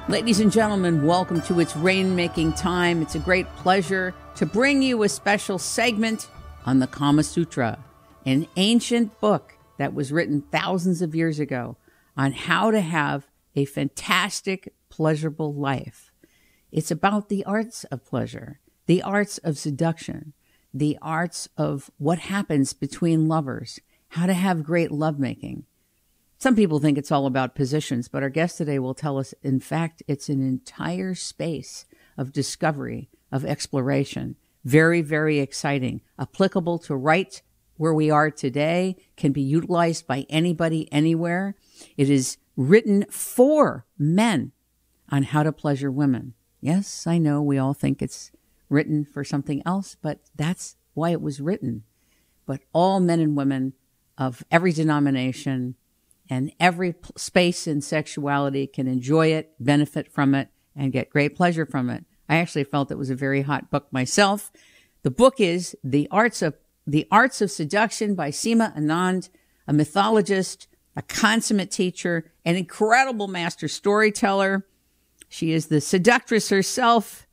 Ladies and gentlemen, welcome to It's Rainmaking time. It's a great pleasure to bring you a special segment on the Kama Sutra, an ancient book that was written thousands of years ago on how to have a fantastic, pleasurable life. It's about the arts of pleasure, the arts of seduction, the arts of what happens between lovers, how to have great lovemaking. Some people think it's all about positions, but our guest today will tell us, in fact, it's an entire space of discovery, of exploration. Very, very exciting, applicable to right where we are today, can be utilized by anybody, anywhere. It is written for men on how to pleasure women. Yes, I know we all think it's written for something else, but that's why it was written. But all men and women of every denomination and every space in sexuality can enjoy it, benefit from it, and get great pleasure from it. I actually felt it was a very hot book myself. The book is The Arts of Seduction by Seema Anand, a mythologist, a consummate teacher, an incredible master storyteller. She is the seductress herself.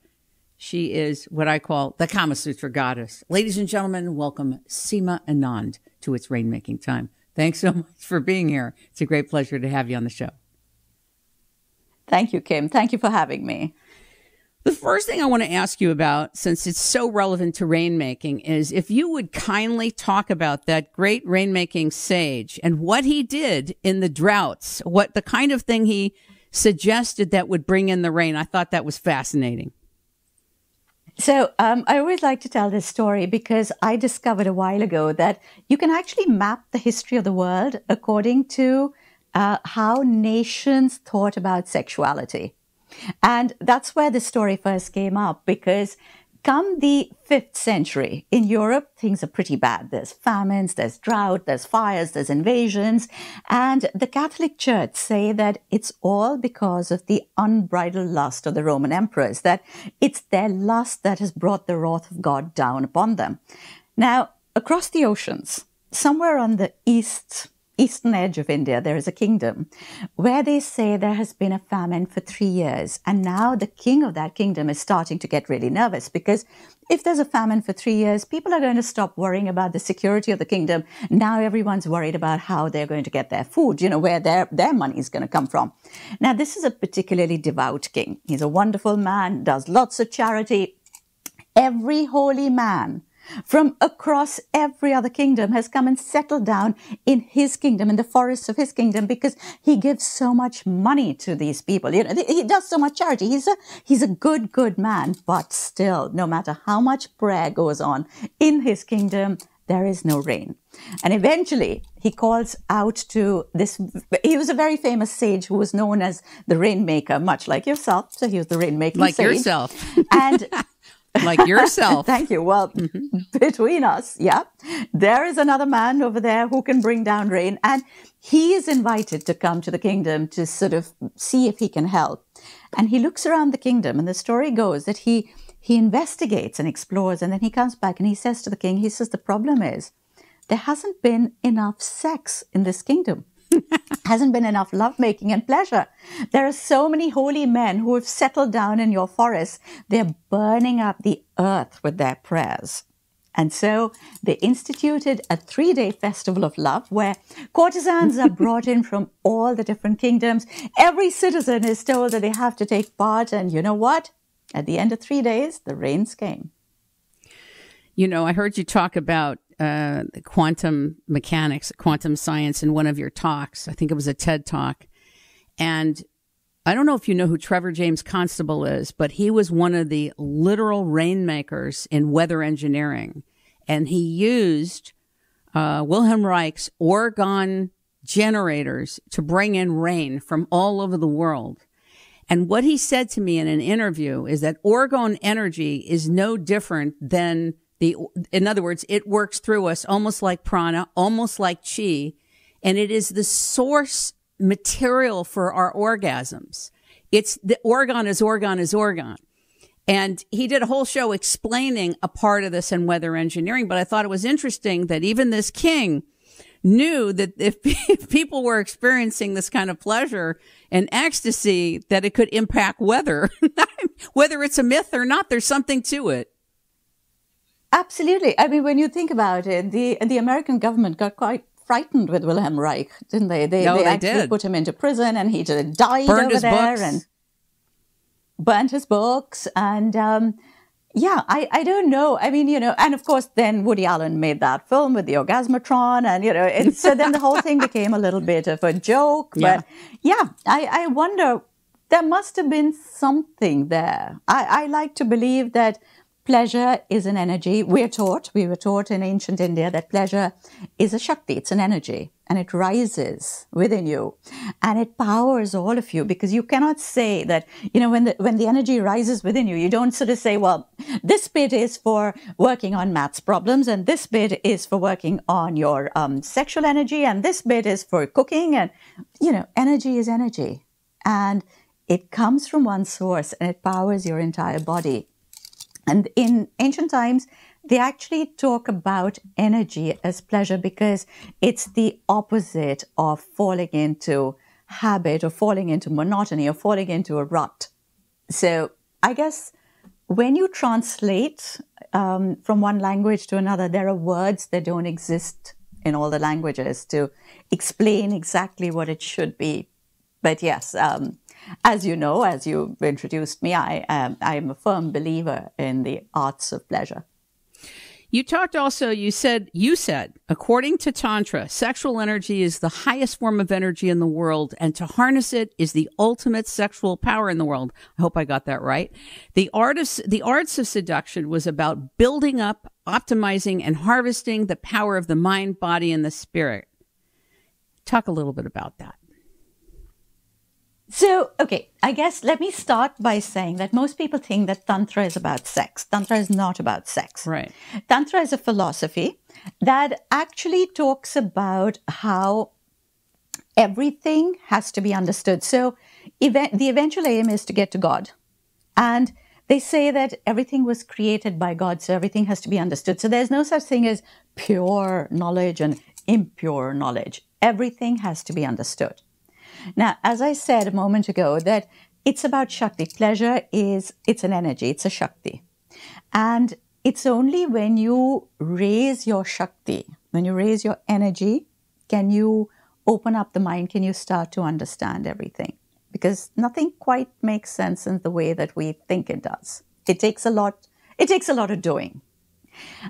She is what I call the Kama Sutra goddess. Ladies and gentlemen, welcome Seema Anand to It's Rainmaking time. Thanks so much for being here. It's a great pleasure to have you on the show. Thank you, Kim. Thank you for having me. The first thing I want to ask you about, since it's so relevant to rainmaking, is if you would kindly talk about that great rainmaking sage and what he did in the droughts, what the kind of thing he suggested that would bring in the rain. I thought that was fascinating. So I always like to tell this story because I discovered a while ago that you can actually map the history of the world according to how nations thought about sexuality. And that's where the story first came up, because come the 5th century, in Europe, things are pretty bad. There's famines, there's drought, there's fires, there's invasions. And the Catholic Church say that it's all because of the unbridled lust of the Roman emperors, that it's their lust that has brought the wrath of God down upon them. Now, across the oceans, somewhere on the eastern edge of India, there is a kingdom where they say there has been a famine for 3 years. And now the king of that kingdom is starting to get really nervous, because if there's a famine for 3 years, people are going to stop worrying about the security of the kingdom. Now everyone's worried about how they're going to get their food, where their money is going to come from. Now, this is a particularly devout king. He's a wonderful man, does lots of charity. Every holy man from across every other kingdom has come and settled down in his kingdom, in the forests of his kingdom, because he gives so much money to these people. He does so much charity. He's a good man, but still, no matter how much prayer goes on in his kingdom, there is no rain. And eventually he calls out to this. He was a very famous sage who was known as the Rainmaker, much like yourself. So he was the Rainmaking like sage. Like yourself. And like yourself. Thank you. Well, between us, there is another man over there who can bring down rain. And he is invited to come to the kingdom to sort of see if he can help. And he looks around the kingdom, and the story goes that he investigates and explores, and then he comes back and he says to the king, he says, the problem is there hasn't been enough sex in this kingdom. Hasn't been enough lovemaking and pleasure. There are so many holy men who have settled down in your forests. They're burning up the earth with their prayers. And so they instituted a 3-day festival of love where courtesans are brought in from all the different kingdoms. Every citizen is told that they have to take part. And you know what? At the end of 3 days, the rains came. I heard you talk about quantum mechanics, quantum science in one of your talks. I think it was a TED talk. And I don't know if you know who Trevor James Constable is, but he was one of the literal rainmakers in weather engineering. And he used Wilhelm Reich's orgone generators to bring in rain from all over the world. And what he said to me in an interview is that orgone energy is no different than in other words, it works through us almost like prana, almost like chi, and it is the source material for our orgasms. It's the orgone is orgone. And he did a whole show explaining a part of this in weather engineering, but I thought it was interesting that even this king knew that if people were experiencing this kind of pleasure and ecstasy, that it could impact weather. Whether it's a myth or not, there's something to it. Absolutely. I mean, when you think about it, the American government got quite frightened with Wilhelm Reich, didn't they? They actually put him into prison, and he just died over there and burnt his books. And I don't know. I mean, and of course, then Woody Allen made that film with the Orgasmatron, and so then the whole thing became a little bit of a joke. But I wonder, there must have been something there. I like to believe that pleasure is an energy. We were taught in ancient India that pleasure is a Shakti, it's an energy, and it rises within you, and it powers all of you, because you cannot say that, when the energy rises within you, you don't sort of say, well, this bit is for working on maths problems, and this bit is for working on your sexual energy, and this bit is for cooking, and, energy is energy, and it comes from one source, and it powers your entire body. And in ancient times, they actually talk about energy as pleasure because it's the opposite of falling into habit or falling into monotony or falling into a rut. So I guess when you translate from one language to another, there are words that don't exist in all the languages to explain exactly what it should be. But yes, as you know, as you introduced me, I am a firm believer in the arts of pleasure. You said, according to Tantra, sexual energy is the highest form of energy in the world, and to harness it is the ultimate sexual power in the world. I hope I got that right. The Arts of Seduction was about building up, optimizing, and harvesting the power of the mind, body, and the spirit. Talk a little bit about that. So, okay, I guess let me start by saying that most people think that Tantra is about sex. Tantra is not about sex. Right. Tantra is a philosophy that actually talks about how everything has to be understood. So the eventual aim is to get to God. And they say that everything was created by God, so everything has to be understood. So there's no such thing as pure knowledge and impure knowledge. Everything has to be understood. Now, as I said a moment ago, that it's about Shakti. Pleasure it's an energy, it's a Shakti. And it's only when you raise your Shakti, when you raise your energy, can you open up the mind, can you start to understand everything? Because nothing quite makes sense in the way that we think it does. It takes a lot of doing.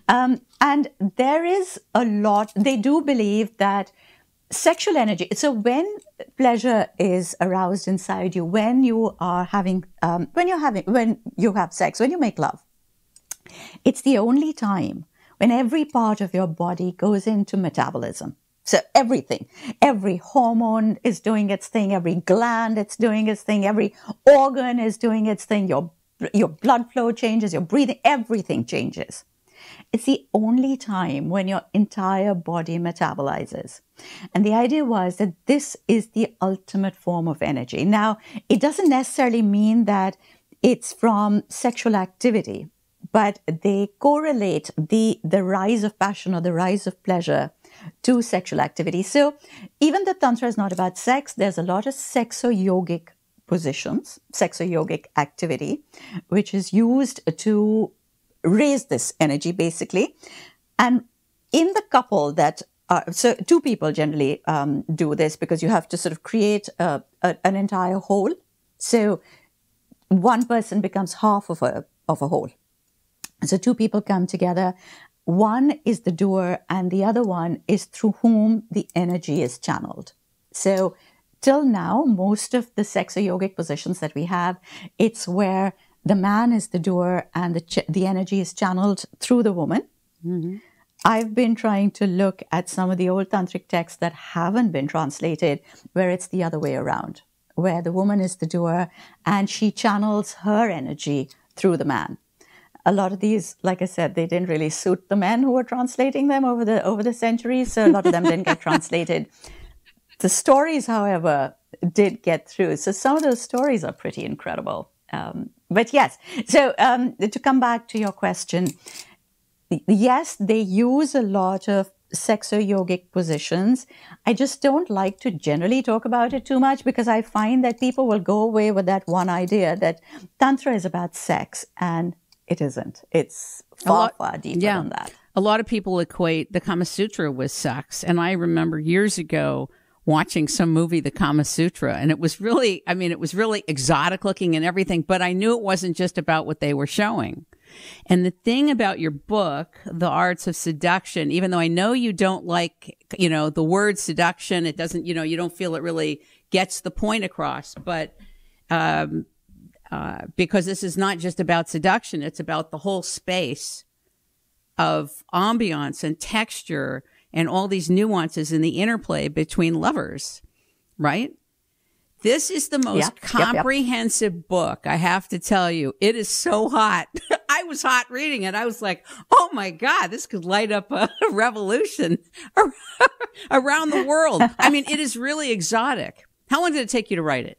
And there is a lot, they do believe that sexual energy, so when pleasure is aroused inside you, when you have sex, when you make love, it's the only time when every part of your body goes into metabolism. So everything, every hormone is doing its thing, every gland is doing its thing, every organ is doing its thing, your blood flow changes, your breathing, everything changes. It's the only time when your entire body metabolizes. And the idea was that this is the ultimate form of energy. Now, it doesn't necessarily mean that it's from sexual activity, but they correlate the rise of passion or the rise of pleasure to sexual activity. So even though Tantra is not about sex, there's a lot of sexo-yogic positions, sexo-yogic activity, which is used to raise this energy, basically. And in the couple that so two people generally do this, because you have to sort of create an entire whole. So one person becomes half of a whole. So two people come together. One is the doer, and the other one is through whom the energy is channeled. So till now, most of the sexo-yogic positions that we have, it's where the man is the doer and the energy is channeled through the woman. Mm-hmm. I've been trying to look at some of the old tantric texts that haven't been translated, where it's the other way around, where the woman is the doer and she channels her energy through the man. A lot of these, like I said, they didn't really suit the men who were translating them over the centuries, so a lot of them didn't get translated. The stories, however, did get through. So some of those stories are pretty incredible. But yes, so to come back to your question, yes, they use a lot of sexo-yogic positions. I just don't like to generally talk about it too much because I find that people will go away with that one idea that Tantra is about sex, and it isn't. It's far deeper than that. A lot of people equate the Kama Sutra with sex. And I remember years ago watching some movie, the Kama Sutra, and it was really, it was really exotic looking and everything, but I knew it wasn't just about what they were showing. And the thing about your book, The Arts of Seduction, even though I know you don't like, the word seduction, it doesn't, you don't feel it really gets the point across, but, because this is not just about seduction, it's about the whole space of ambiance and texture and all these nuances in the interplay between lovers, right? This is the most comprehensive book, I have to tell you. It is so hot. I was hot reading it. I was like, oh my God, this could light up a revolution around the world. It is really exotic. How long did it take you to write it?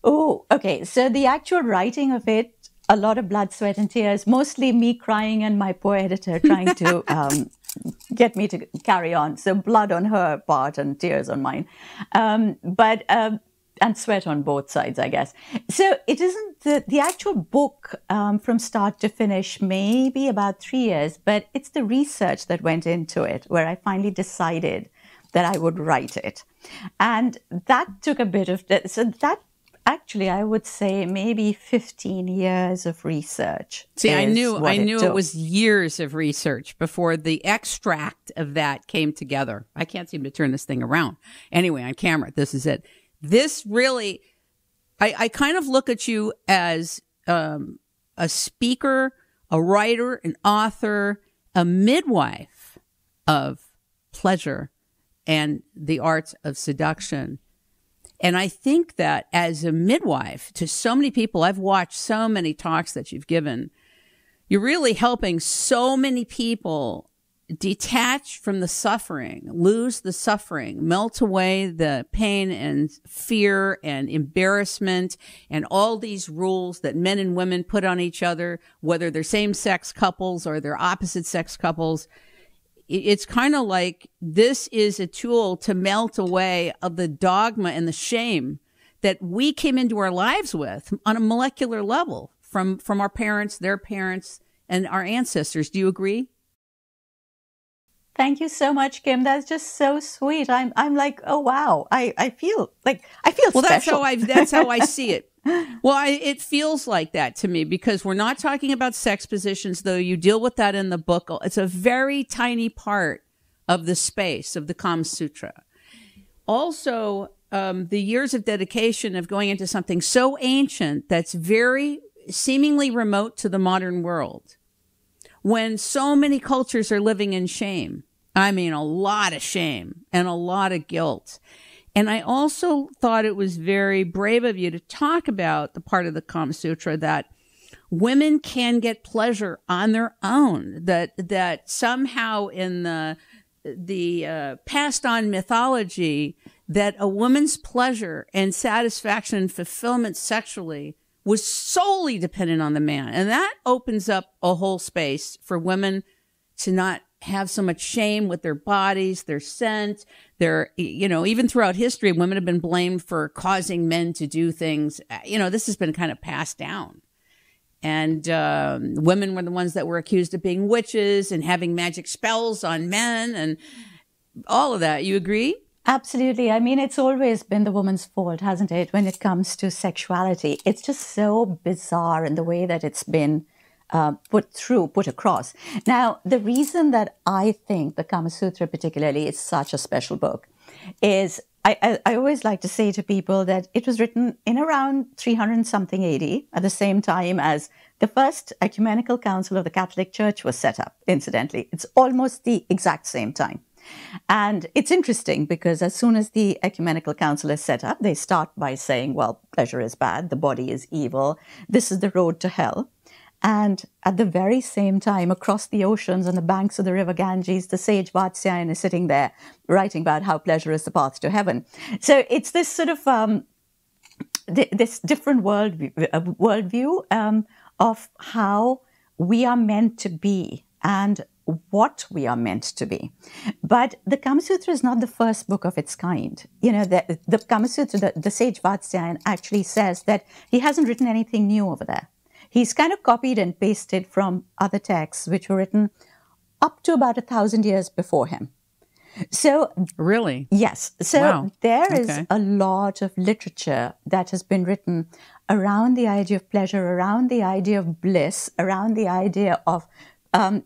Oh, okay. So the actual writing of it, a lot of blood, sweat, and tears, mostly me crying and my poor editor trying to get me to carry on. So blood on her part and tears on mine. And sweat on both sides, I guess. So it isn't the actual book from start to finish, maybe about 3 years, but it's the research that went into it where I finally decided that I would write it. And that took a bit of, actually, I would say maybe 15 years of research. See, I knew it was years of research before the extract of that came together. I can't seem to turn this thing around. Anyway, on camera, this is it. This really, I kind of look at you as a speaker, a writer, an author, a midwife of pleasure and the arts of seduction. And I think that as a midwife to so many people, I've watched so many talks that you've given, you're really helping so many people detach from the suffering, lose the suffering, melt away the pain and fear and embarrassment and all these rules that men and women put on each other, whether they're same-sex couples or they're opposite-sex couples. It's kind of like this is a tool to melt away of the dogma and the shame that we came into our lives with on a molecular level from our parents, their parents, and our ancestors. Do you agree? Thank you so much, Kim. That's just so sweet. I'm like, oh wow. I feel well, special. That's how I see it. Well, it feels like that to me because we're not talking about sex positions, though you deal with that in the book. It's a very tiny part of the space of the Kama Sutra. Also, the years of dedication of going into something so ancient that's very seemingly remote to the modern world. When so many cultures are living in shame. A lot of shame and a lot of guilt. And I also thought it was very brave of you to talk about the part of the Kama Sutra that women can get pleasure on their own, that somehow in the passed on mythology that a woman's pleasure and satisfaction and fulfillment sexually was solely dependent on the man. And that opens up a whole space for women to not have so much shame with their bodies, their scent, even throughout history, women have been blamed for causing men to do things. This has been kind of passed down. And women were the ones that were accused of being witches and having magic spells on men and all of that. You agree? Absolutely. It's always been the woman's fault, hasn't it, when it comes to sexuality? It's just so bizarre in the way that it's been put across. Now, the reason that I think the Kama Sutra particularly is such a special book is I always like to say to people that it was written in around 300-something AD, at the same time as the first ecumenical council of the Catholic Church was set up, incidentally. It's almost the exact same time. And it's interesting because as soon as the ecumenical council is set up, they start by saying, well, pleasure is bad, the body is evil, this is the road to hell. And at the very same time, across the oceans on the banks of the river Ganges, the sage Vātsyāyana is sitting there writing about how pleasure is the path to heaven. So it's this sort of this different worldview of how we are meant to be. And what we are meant to be. But the Kama Sutra is not the first book of its kind. You know, the Kama Sutra, the sage Vātsyāyana actually says that he hasn't written anything new over there. He's kind of copied and pasted from other texts which were written up to about 1,000 years before him. So really? Yes. So wow. There is a lot of literature that has been written around the idea of pleasure, around the idea of bliss, around the idea of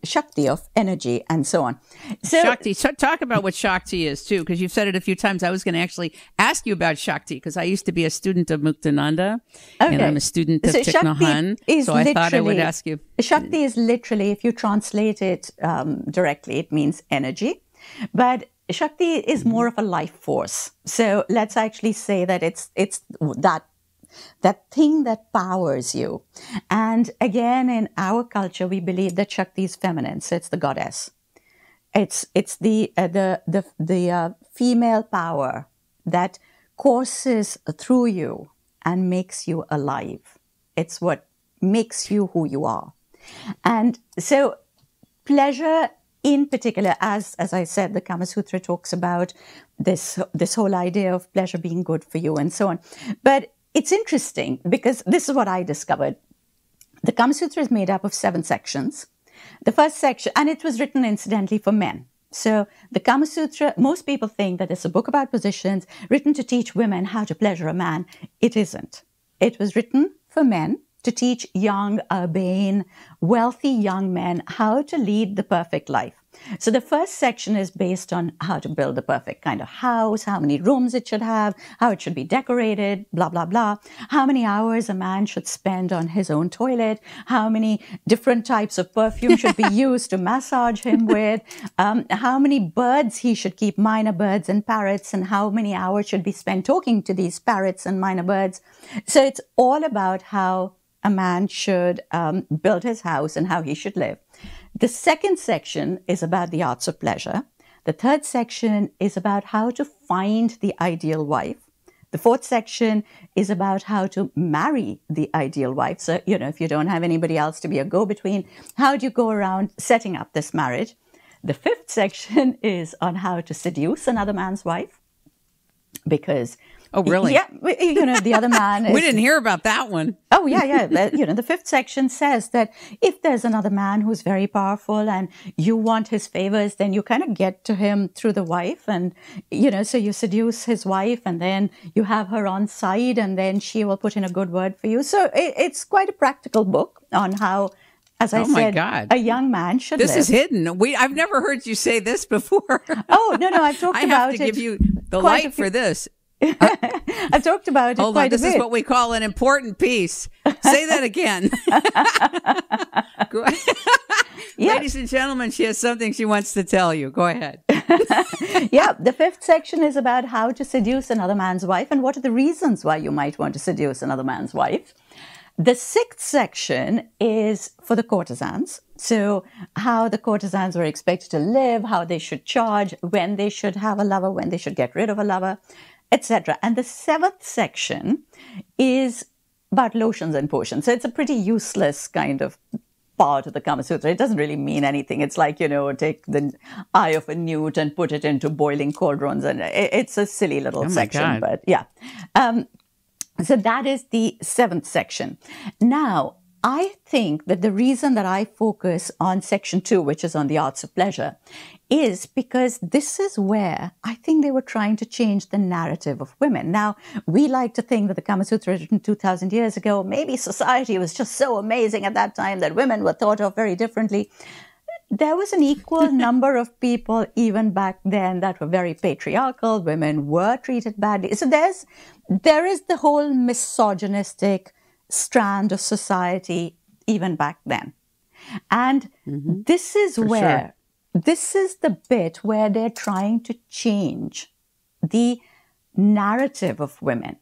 Shakti, of energy, and so on. So, Shakti. So talk about what Shakti is, too, because you've said it a few times. I was going to actually ask you about Shakti, because I used to be a student of Muktananda, and I'm a student of Thich Nhat Hanh, so I thought I would ask you. Shakti is literally, if you translate it directly, it means energy. But Shakti is more of a life force. So let's actually say that it's that thing that powers you. And again, in our culture, we believe that Shakti is feminine, so it's the goddess. It's the female power that courses through you and makes you alive. It's what makes you who you are. And so pleasure in particular, as I said, the Kama Sutra talks about this whole idea of pleasure being good for you and so on. But it's interesting because this is what I discovered. The Kama Sutra is made up of 7 sections. The first section, and it was written incidentally for men. So the Kama Sutra, most people think that it's a book about positions written to teach women how to pleasure a man. It isn't. It was written for men to teach young, urbane, wealthy young men how to lead the perfect life. So the first section is based on how to build the perfect kind of house, how many rooms it should have, how it should be decorated, blah, blah, blah, how many hours a man should spend on his own toilet, how many different types of perfume should be used to massage him with, how many birds he should keep, minor birds and parrots, and how many hours should be spent talking to these parrots and minor birds. So it's all about how a man should build his house and how he should live. The second section is about the arts of pleasure. The third section is about how to find the ideal wife. The fourth section is about how to marry the ideal wife. So, you know, if you don't have anybody else to be a go-between, how do you go around setting up this marriage? The fifth section is on how to seduce another man's wife. Because oh, really? Yeah, you know, the other man is... We didn't hear about that one. Oh, yeah. You know, the fifth section says that if there's another man who's very powerful and you want his favors, then you kind of get to him through the wife. And, you know, so you seduce his wife and then you have her on side and then she will put in a good word for you. So it's quite a practical book on how, as I said, a young man should live. This is hidden. I've never heard you say this before. Oh, no, I've talked about it. I have to give you the light for this. I've talked about it Hold quite on, this a bit. is what we call an important piece. Say that again. Yeah. Ladies and gentlemen, she has something she wants to tell you. Go ahead. Yeah, the fifth section is about how to seduce another man's wife and what are the reasons why you might want to seduce another man's wife. The sixth section is for the courtesans. So how the courtesans were expected to live, how they should charge, when they should have a lover, when they should get rid of a lover, etc. And the seventh section is about lotions and potions. So it's a pretty useless kind of part of the Kama Sutra. It doesn't really mean anything. It's like, you know, take the eye of a newt and put it into boiling cauldrons. And it's a silly little section, but yeah. So that is the seventh section. Now, I think that the reason that I focus on section 2, which is on the arts of pleasure, is because this is where I think they were trying to change the narrative of women. Now, we like to think that the Kama Sutra was written 2,000 years ago. Maybe society was just so amazing at that time that women were thought of very differently. There was an equal number of people even back then that were very patriarchal. Women were treated badly. So there is the whole misogynistic strand of society even back then. And this is this is the bit where they're trying to change the narrative of women.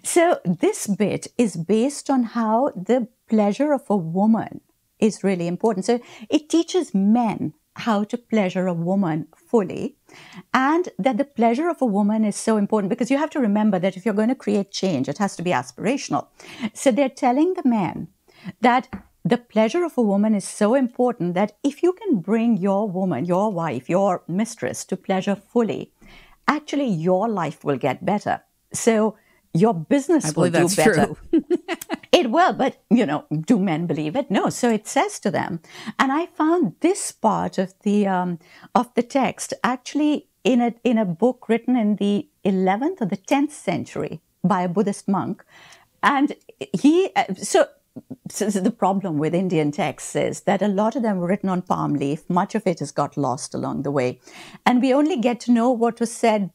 So this bit is based on how the pleasure of a woman is really important. So it teaches men how to pleasure a woman fully, and that the pleasure of a woman is so important because you have to remember that if you're going to create change, it has to be aspirational. So they're telling the men that the pleasure of a woman is so important that if you can bring your woman, your wife, your mistress to pleasure fully, actually your life will get better. So your business will do better. True. It will, but, do men believe it? No. So it says to them. And I found this part of the text actually in a book written in the 11th or the 10th century by a Buddhist monk. And so the problem with Indian texts is that a lot of them were written on palm leaf. Much of it has got lost along the way. And we only get to know what was said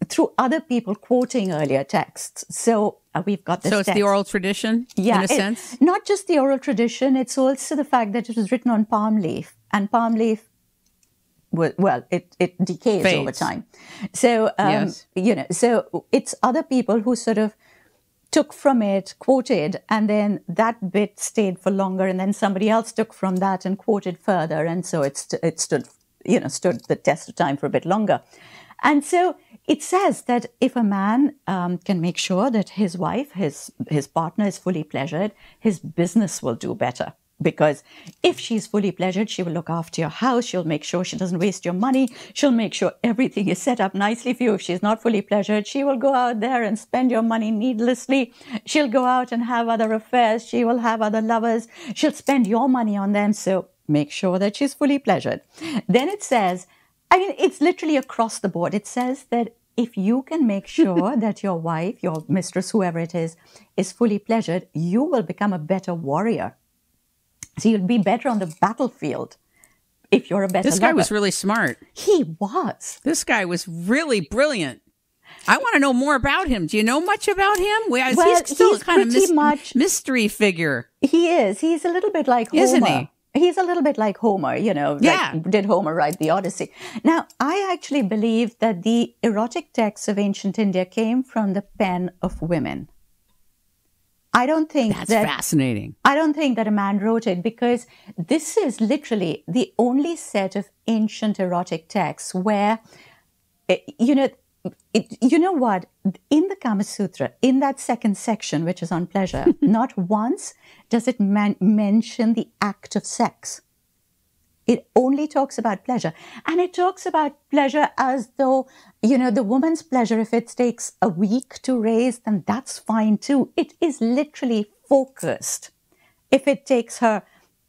through other people quoting earlier texts. So we've got this So it's text. the oral tradition, in a sense? Not just the oral tradition, it's also the fact that it was written on palm leaf. And palm leaf, it decays Fades. over time. So, Yes. So it's other people who sort of took from it, quoted, and then that bit stayed for longer, and then somebody else took from that and quoted further, and so it stood the test of time for a bit longer. And so it says that if a man can make sure that his wife, his partner is fully pleasured, his business will do better. Because if she's fully pleasured, she will look after your house. She'll make sure she doesn't waste your money. She'll make sure everything is set up nicely for you. If she's not fully pleasured, she will go out there and spend your money needlessly. She'll go out and have other affairs. She will have other lovers. She'll spend your money on them. So make sure that she's fully pleasured. Then it says, it's literally across the board. It says that if you can make sure that your wife, your mistress, whoever it is fully pleasured, you will become a better warrior. So you'll be better on the battlefield if you're a better This guy lover. was really smart. He was. This guy was really brilliant. I want to know more about him. Do you know much about him? He's still he's kind of pretty much mystery figure. He is. He's a little bit like Homer. Isn't he? He's a little bit like Homer, Yeah. Did Homer write the Odyssey? Now, I actually believe that the erotic texts of ancient India came from the pen of women. I don't think That's fascinating. I don't think that a man wrote it, because this is literally the only set of ancient erotic texts where, you know what? In the Kama Sutra, in that second section, which is on pleasure, not once does it mention the act of sex. It only talks about pleasure. And it talks about pleasure as though, the woman's pleasure, if it takes a week to raise, then that's fine too. It is literally focused. If it takes her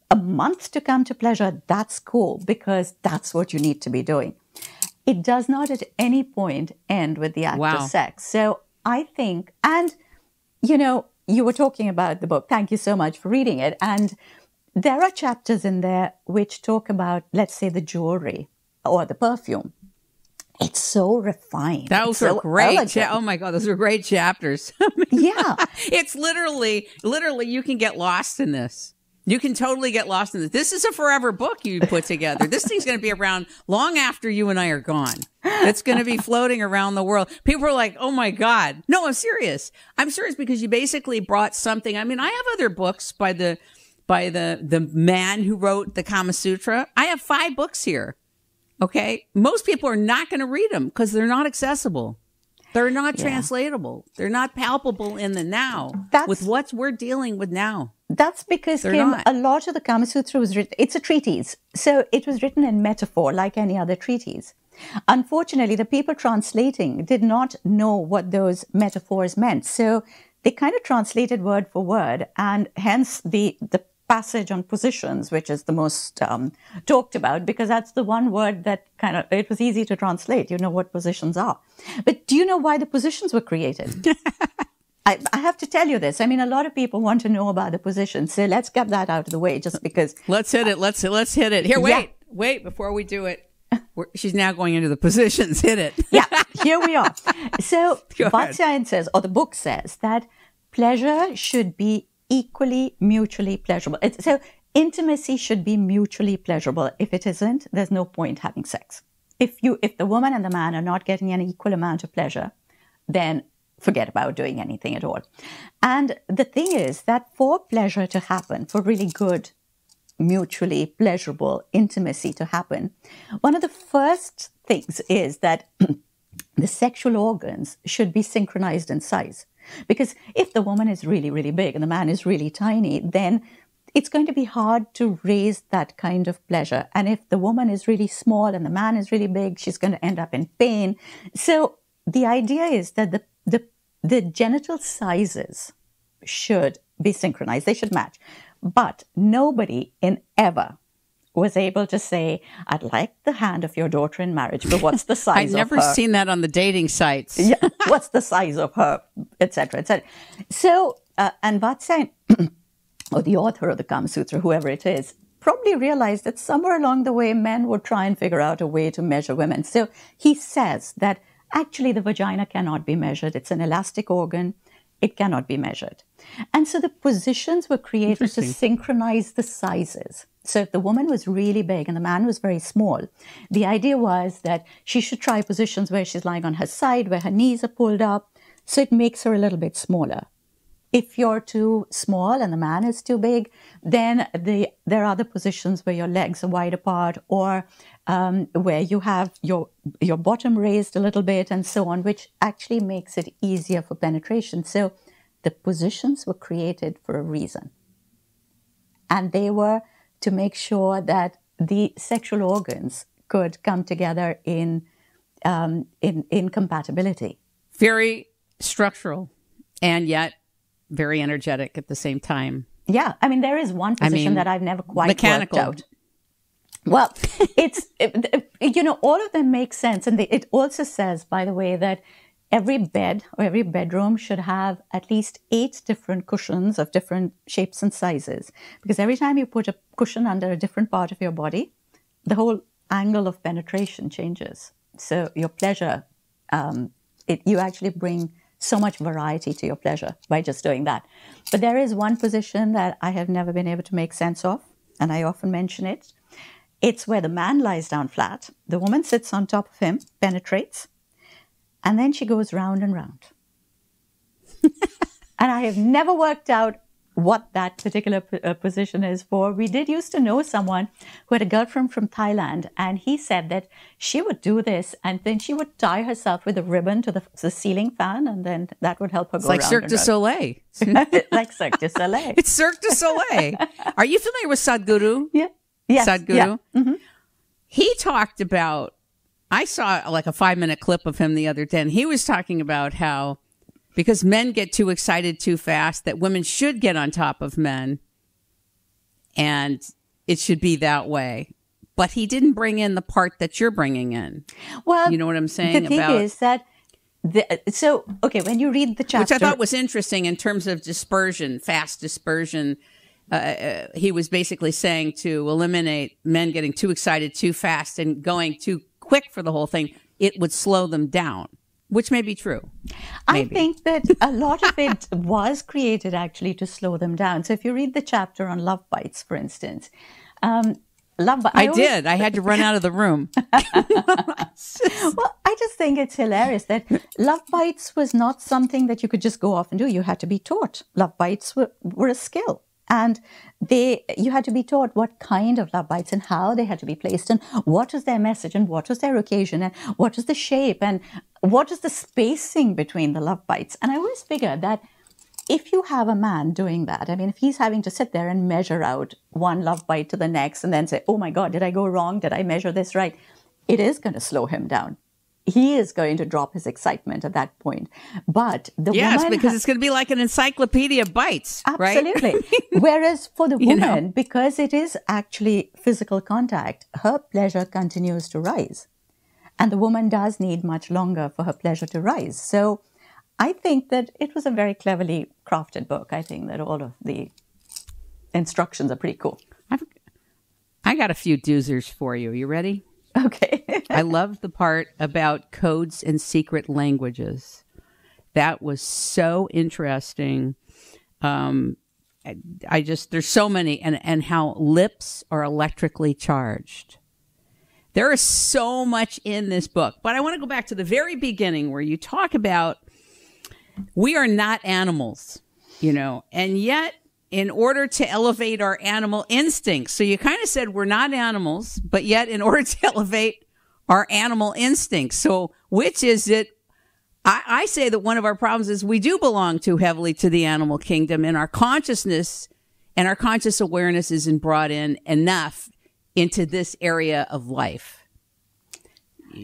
a month to come to pleasure, that's cool, because that's what you need to be doing. It does not at any point end with the act of sex. So I think, and, you were talking about the book. Thank you so much for reading it. And there are chapters in there which talk about, let's say, the jewelry or the perfume. It's so refined. Those are great. Oh my God, those are great chapters. Yeah. It's literally, you can get lost in this. You can totally get lost in this. This is a forever book you put together. This thing's going to be around long after you and I are gone. It's going to be floating around the world. People are like, oh my God. No, I'm serious. I'm serious, because you basically brought something. I mean, I have other books by the man who wrote the Kama Sutra. I have 5 books here. Okay. Most people are not going to read them because they're not accessible. They're not translatable. They're not palpable in the now with what we're dealing with now. That's because, Kim, a lot of the Kama Sutra was written, it's a treatise. So it was written in metaphor like any other treatise. Unfortunately, the people translating did not know what those metaphors meant. So they kind of translated word for word, and hence the passage on positions, which is the most talked about, because that's the one word that it was easy to translate. You know what positions are. But do you know why the positions were created? I have to tell you this. I mean, a lot of people want to know about the positions. So let's get that out of the way, just because. Let's hit it. Let's hit it. Here, wait, before we do it. She's now going into the positions. Hit it. Yeah, here we are. So Vātsyāyana says, or the book says, that pleasure should be equally mutually pleasurable. So intimacy should be mutually pleasurable. If it isn't, there's no point having sex. If the woman and the man are not getting an equal amount of pleasure, then forget about doing anything at all. And the thing is that for pleasure to happen, for really good, mutually pleasurable intimacy to happen, one of the first things is that the sexual organs should be synchronized in size. Because if the woman is really, really big and the man is really tiny, then it's going to be hard to raise that kind of pleasure. And if the woman is really small and the man is really big, she's going to end up in pain. So the idea is that the genital sizes should be synchronized. They should match. But nobody in ever was able to say, I'd like the hand of your daughter in marriage, but what's the size of her? I've never seen that on the dating sites. Yeah, what's the size of her, etc., etc. So, and Vātsyāyana, or the author of the Kama Sutra, whoever it is, probably realized that somewhere along the way, men would try and figure out a way to measure women. So he says that actually the vagina cannot be measured. It's an elastic organ. It cannot be measured. And so the positions were created to synchronize the sizes. So if the woman was really big and the man was very small, the idea was that she should try positions where she's lying on her side, where her knees are pulled up, so it makes her a little bit smaller. If you're too small and the man is too big, then there are other positions where your legs are wide apart, or where you have your bottom raised a little bit and so on, which actually makes it easier for penetration. So the positions were created for a reason. And they were to make sure that the sexual organs could come together in compatibility. Very structural, and yet very energetic at the same time. Yeah, I mean, there is one position that I've never quite mechanical. worked out. Well, it's, all of them make sense. And it also says, by the way, that every bed or every bedroom should have at least 8 different cushions of different shapes and sizes. Because every time you put a cushion under a different part of your body, the whole angle of penetration changes. So your pleasure, you actually bring so much variety to your pleasure by just doing that. But there is one position that I have never been able to make sense of, and I often mention it. It's where the man lies down flat, the woman sits on top of him, penetrates, and then she goes round and round. And I have never worked out what that particular position is for. We did used to know someone who had a girlfriend from Thailand, and he said that she would do this, and then she would tie herself with a ribbon to the ceiling fan, and then that would help her go round. It's like Cirque du Soleil. Like Cirque du Soleil. It's Cirque du Soleil. Are you familiar with Sadhguru? Yeah. Yes. Sadhguru? Yeah. Mm-hmm. He talked about, I saw like a 5-minute clip of him the other day, and he was talking about how because men get too excited too fast, that women should get on top of men, and it should be that way. But he didn't bring in the part that you're bringing in. Well, you know what I'm saying? The thing is that, when you read the chapter, which I thought was interesting in terms of dispersion, fast dispersion. He was basically saying to eliminate men getting too excited too fast and going too quick for the whole thing. It would slow them down. Which may be true. Maybe. I think that a lot of it was created actually to slow them down. So if you read the chapter on love bites, for instance, I had to run out of the room. Well, I just think it's hilarious that love bites was not something that you could just go off and do. You had to be taught. Love bites were a skill. And you had to be taught what kind of love bites and how they had to be placed, and what was their message, and what was their occasion, and what was the shape, and what is the spacing between the love bites. And I always figure that if you have a man doing that, I mean, if he's having to sit there and measure out one love bite to the next and then say, oh my God, did I go wrong? Did I measure this right? It is going to slow him down. He is going to drop his excitement at that point. But the woman... because it's going to be like an encyclopedia of bites, absolutely. Right? Whereas for the woman, because it is actually physical contact, her pleasure continues to rise. And the woman does need much longer for her pleasure to rise. So I think that it was a very cleverly crafted book. I think that all of the instructions are pretty cool. I got a few doozers for you. You ready? Okay. I love the part about codes and secret languages. That was so interesting. There's so many, and how lips are electrically charged. There is so much in this book, but I want to go back to the very beginning where you talk about we are not animals, and yet in order to elevate our animal instincts. So you kind of said we're not animals, but yet in order to elevate our animal instincts. So which is it? I say that one of our problems is we do belong too heavily to the animal kingdom, and our consciousness and our conscious awareness isn't brought in enough into this area of life.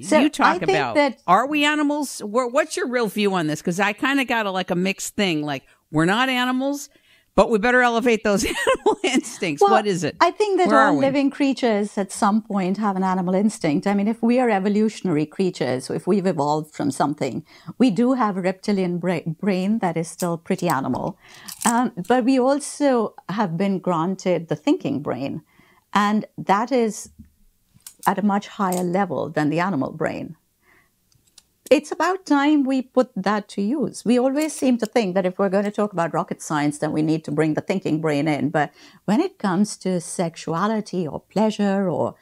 So you talk about, are we animals? What's your real view on this? Because I kind of got a mixed thing. Like, we're not animals, but we better elevate those animal instincts. Well, what is it? I think that all living creatures at some point have an animal instinct. I mean, if we are evolutionary creatures, if we've evolved from something, we do have a reptilian brain that is still pretty animal. But we also have been granted the thinking brain. And that is at a much higher level than the animal brain. It's about time we put that to use. We always seem to think that if we're going to talk about rocket science, then we need to bring the thinking brain in. But when it comes to sexuality or pleasure or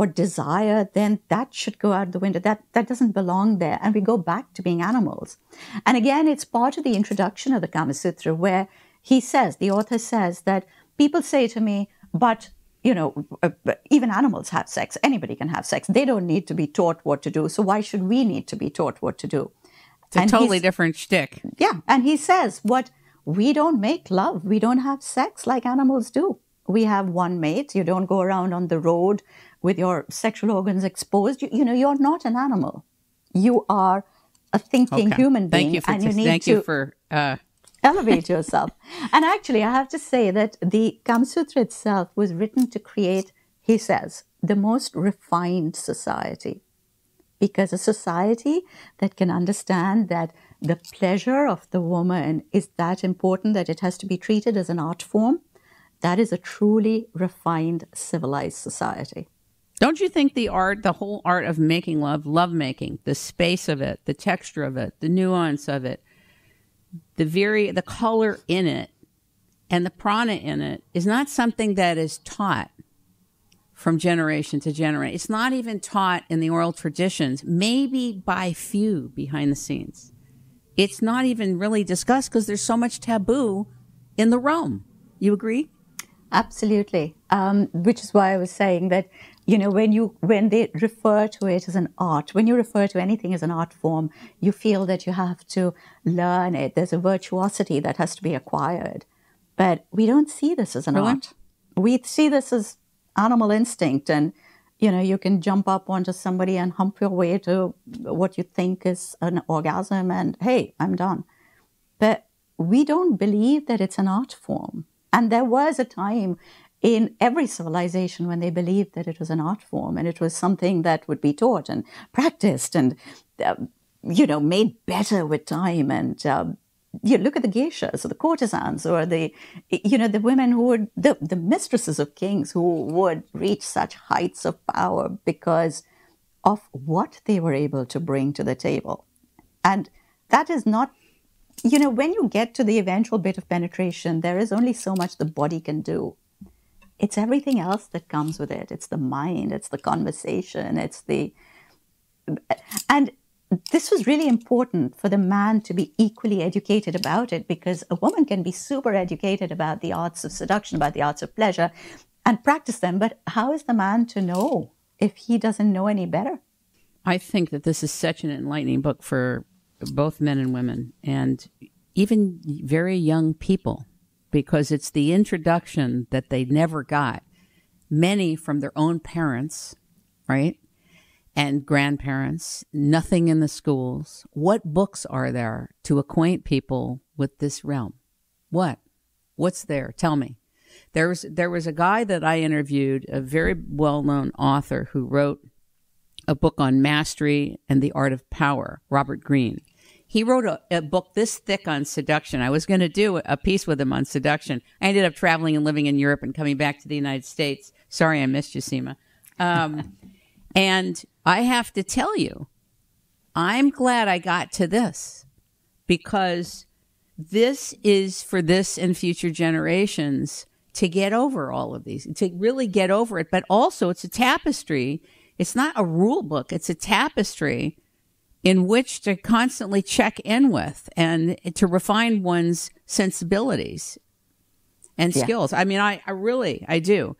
desire, then that should go out the window. That doesn't belong there. And we go back to being animals. And again, it's part of the introduction of the Kama Sutra where the author says that people say to me, but even animals have sex. Anybody can have sex. They don't need to be taught what to do. So why should we need to be taught what to do? It's a totally different shtick. Yeah. And he says, we don't make love. We don't have sex like animals do. We have one mate. You don't go around on the road with your sexual organs exposed. You're not an animal. You are a thinking human being. Thank you for elevate yourself. And actually, I have to say that the Kama Sutra itself was written to create, he says, the most refined society. Because a society that can understand that the pleasure of the woman is that important that it has to be treated as an art form, that is a truly refined, civilized society. Don't you think the whole art of making love, lovemaking, the space of it, the texture of it, the nuance of it, the color in it and the prana in it is not something that is taught from generation to generation. It's not even taught in the oral traditions, maybe by few behind the scenes. It's not even really discussed because there's so much taboo in the realm. You agree? Absolutely. Which is why I was saying that, when they refer to it as an art, when you refer to anything as an art form, you feel that you have to learn it. There's a virtuosity that has to be acquired. But we don't see this as an art. We see this as animal instinct. And, you can jump up onto somebody and hump your way to what you think is an orgasm and, hey, I'm done. But we don't believe that it's an art form. And there was a time in every civilization when they believed that it was an art form and it was something that would be taught and practiced and, made better with time. And you look at the geishas or the courtesans or the women who would, the mistresses of kings who would reach such heights of power because of what they were able to bring to the table. And that is not, when you get to the eventual bit of penetration, there is only so much the body can do. It's everything else that comes with it. It's the mind, it's the conversation, and this was really important for the man to be equally educated about it, because a woman can be super educated about the arts of seduction, about the arts of pleasure, and practice them. But how is the man to know if he doesn't know any better? I think that this is such an enlightening book for both men and women, and even very young people, because it's the introduction that they never got. Many from their own parents, right? And grandparents, nothing in the schools. What books are there to acquaint people with this realm? What's there? Tell me. There was a guy that I interviewed, a very well-known author who wrote a book on mastery and the art of power, Robert Greene. He wrote a book this thick on seduction. I was going to do a piece with him on seduction. I ended up traveling and living in Europe and coming back to the United States. Sorry, I missed you, Seema. And I have to tell you, I'm glad I got to this, because this is for this and future generations to get over all of these, to really get over it. But also it's a tapestry. It's not a rule book. It's a tapestry in which to constantly check in with and to refine one's sensibilities and skills. I mean, I really do.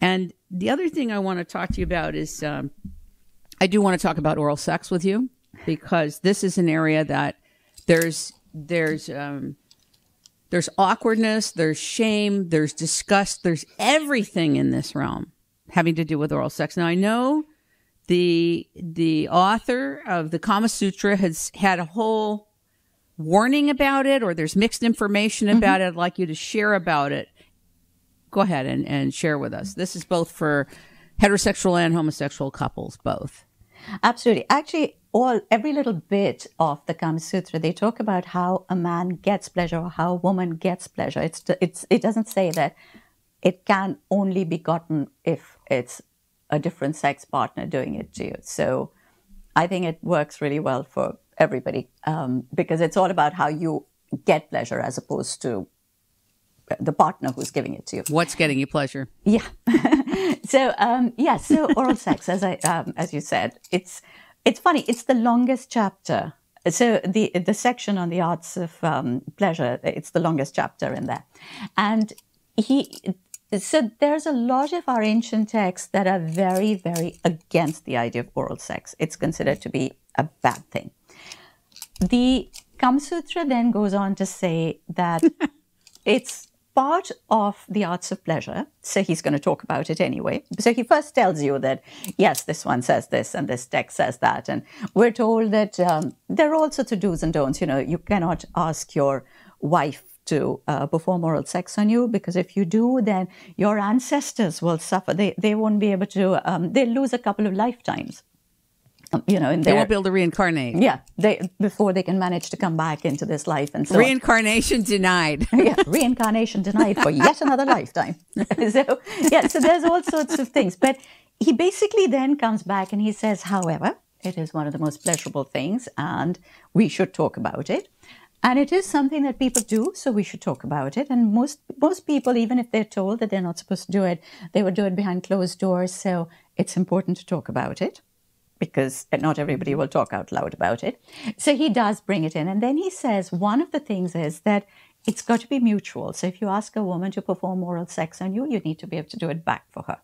And the other thing I want to talk to you about is I do want to talk about oral sex with you, because this is an area that there's There's awkwardness, there's shame, there's disgust, there's everything in this realm having to do with oral sex. Now, I know the author of the Kama Sutra has had a whole warning about it, or there's mixed information about it. I'd like you to share about it. Go ahead and share with us. This is both for heterosexual and homosexual couples, both. Absolutely. Actually, every little bit of the Kama Sutra, they talk about how a man gets pleasure or how a woman gets pleasure. It doesn't say that it can only be gotten if it's a different sex partner doing it to you. So I think it works really well for everybody because it's all about how you get pleasure as opposed to the partner who's giving it to you. What's getting you pleasure? Yeah. So oral sex, as you said, it's funny. It's the longest chapter. So the section on the arts of pleasure, it's the longest chapter in there. And so there's a lot of our ancient texts that are very, very against the idea of oral sex. It's considered to be a bad thing. The Kama Sutra then goes on to say that it's part of the arts of pleasure. So he's going to talk about it anyway. So he first tells you that, yes, this one says this and this text says that. And we're told that there are all sorts of do's and don'ts. You know, you cannot ask your wife to perform oral sex on you, because if you do, then your ancestors will suffer. They won't be able to, they'll lose a couple of lifetimes. They won't be able to reincarnate. Yeah, before they can manage to come back into this life and so reincarnation denied. Yeah, reincarnation denied for yet another lifetime. So there's all sorts of things. But he basically then comes back and he says, however, it is one of the most pleasurable things and we should talk about it. And it is something that people do, so we should talk about it. And most people, even if they're told that they're not supposed to do it, they would do it behind closed doors. So it's important to talk about it, because not everybody will talk out loud about it. So he does bring it in. And then he says one of the things is that it's got to be mutual. So if you ask a woman to perform oral sex on you, you need to be able to do it back for her.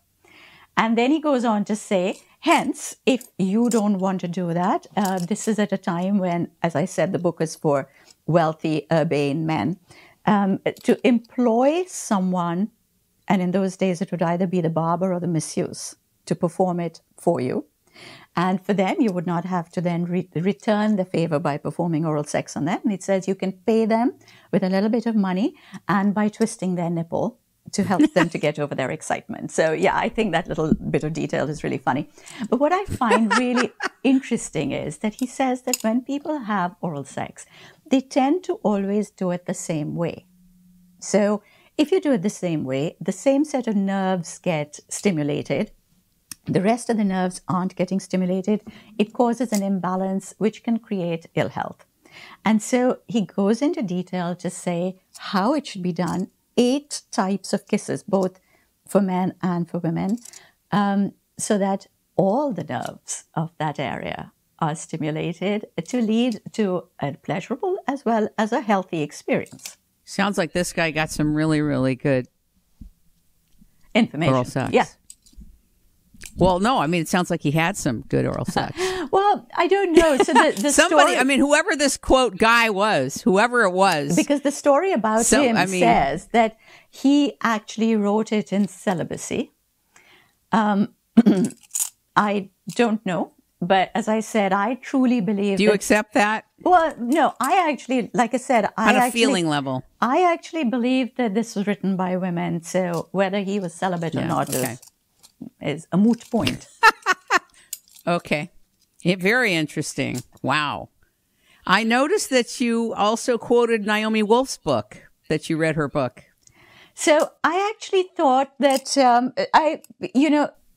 And then he goes on to say, hence, if you don't want to do that, this is at a time when, as I said, the book is for wealthy, urbane men, to employ someone, and in those days it would either be the barber or the masseuse, to perform it for you. And for them, you would not have to then return the favor by performing oral sex on them. And it says you can pay them with a little bit of money and by twisting their nipple to help them to get over their excitement. So yeah, I think that little bit of detail is really funny. But what I find really interesting is that he says that when people have oral sex, they tend to always do it the same way. So if you do it the same way, the same set of nerves get stimulated. The rest of the nerves aren't getting stimulated. It causes an imbalance which can create ill health. And so he goes into detail to say how it should be done. 8 types of kisses, both for men and for women, so that all the nerves of that area are stimulated to lead to a pleasurable as well as a healthy experience. Sounds like this guy got some really, really good information. Oral sex. Yeah. Well, no, I mean, it sounds like he had some good oral sex. Well, I don't know. So the somebody, story, I mean, whoever this quote guy was, whoever it was. Because the story about him says that he actually wrote it in celibacy. I don't know. But as I said, I truly believe. Do you accept that? Well, no, I actually, like I said, on a feeling level, I actually believe that this was written by women. So whether he was celibate or not is a moot point. Okay. Very interesting. Wow. I noticed that you also quoted Naomi Wolf's book, that you read her book. So I actually thought that, I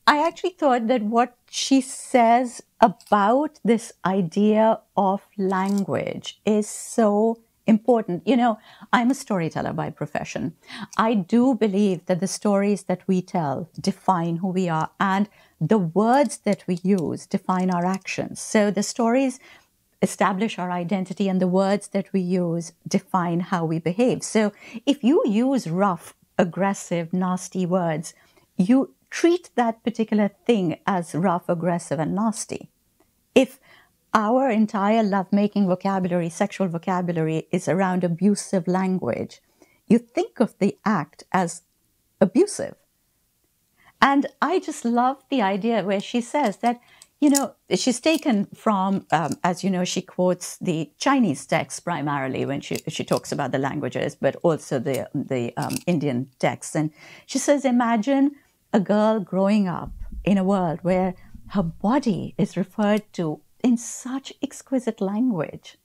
actually thought that what she says about this idea of language is so important. You know, I'm a storyteller by profession. I do believe that the stories that we tell define who we are, and the words that we use define our actions. So the stories establish our identity, and the words that we use define how we behave. So if you use rough, aggressive, nasty words, you treat that particular thing as rough, aggressive, and nasty. If our entire lovemaking vocabulary, sexual vocabulary, is around abusive language, you think of the act as abusive. And I just love the idea where she says that, you know, she's taken from, as you know, she quotes the Chinese text primarily when she talks about the languages, but also the Indian texts. And she says, imagine a girl growing up in a world where her body is referred to in such exquisite language.